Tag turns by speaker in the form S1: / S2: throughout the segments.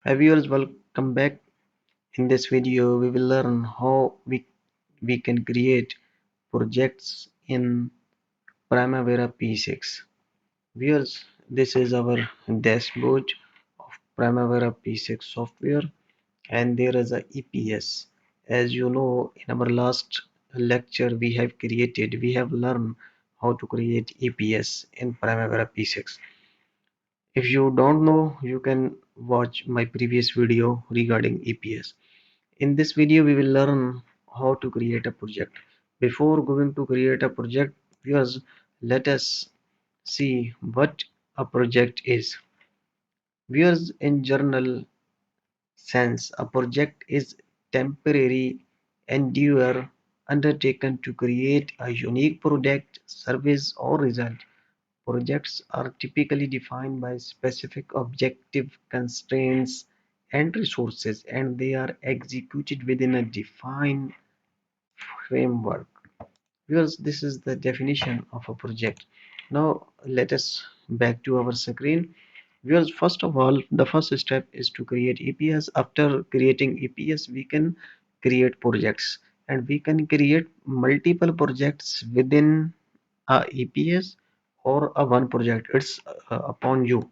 S1: Hi viewers, welcome back. In this video, we will learn how we can create projects in Primavera P6. Viewers, this is our dashboard of Primavera P6 software, and there is a EPS. As you know, in our last lecture we have learned how to create EPS in Primavera P6. If you don't know, you can watch my previous video regarding EPS. In this video, we will learn how to create a project. Before going to create a project, viewers, let us see what a project is. Viewers, in general sense, a project is temporary endeavor undertaken to create a unique product, service, or result. Projects are typically defined by specific objective constraints and resources, and they are executed within a defined framework. Because this is the definition of a project. Now let us back to our screen. Because first of all, the first step is to create EPS. After creating EPS, we can create projects, and we can create multiple projects within a EPS or a one project. It's upon you.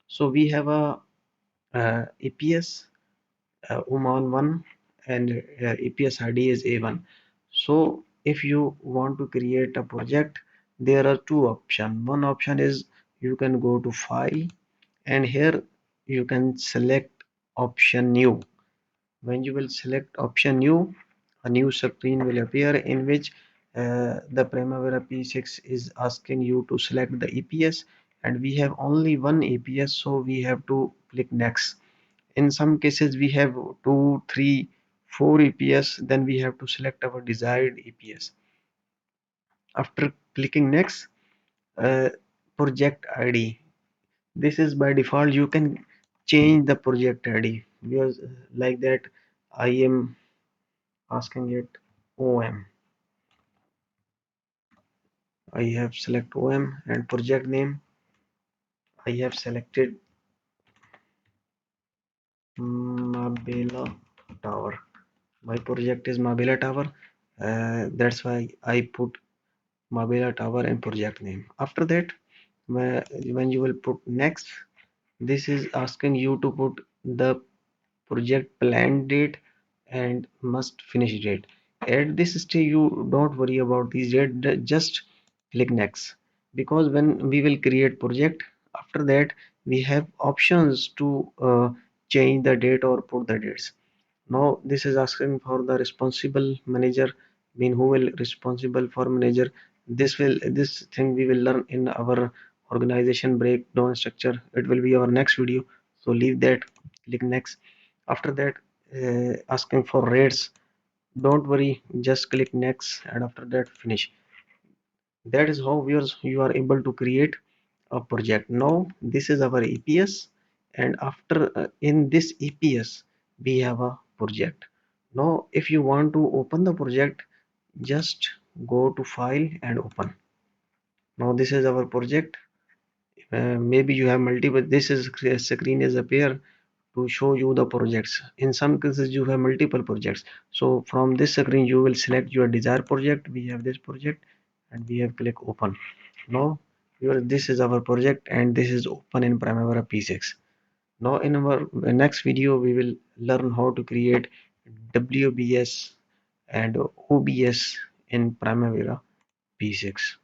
S1: So we have a EPS Oman 1 and EPS ID is A1. So if you want to create a project, there are two options. One option is you can go to file, and here you can select option new. When you will select option new, a new screen will appear in which the Primavera P6 is asking you to select the EPS, and we have only one EPS, so we have to click next. In some cases we have two, three, four EPS, then we have to select our desired EPS. After clicking next, uh, project ID. This is by default. You can change the project ID because like that I am asking it OM. I have select OM, and project name I have selected Mabela Tower. My project is Mabela Tower. That's why I put Mabela Tower and project name. After that, when you will put next, this is asking you to put the project plan date and must finish date. At this stage, you don't worry about these date, just click next, because when we will create project, after that we have options to change the date or put the dates. Now this is asking for the responsible manager, mean who will responsible for manager. This thing we will learn in our organization breakdown structure. It will be our next video, so leave that, click next. After that, asking for rates, don't worry, just click next, and after that finish. That is how viewers you are able to create a project. Now this is our EPS, and after in this EPS we have a project. Now if you want to open the project, just go to file and open. Now this is our project. Maybe you have multiple, this is screen is appear to show you the projects. In some cases you have multiple projects, so from this screen you will select your desired project. We have this project, and we have click open. Now this is our project, and this is open in Primavera P6. Now in our next video we will learn how to create WBS and OBS in Primavera P6.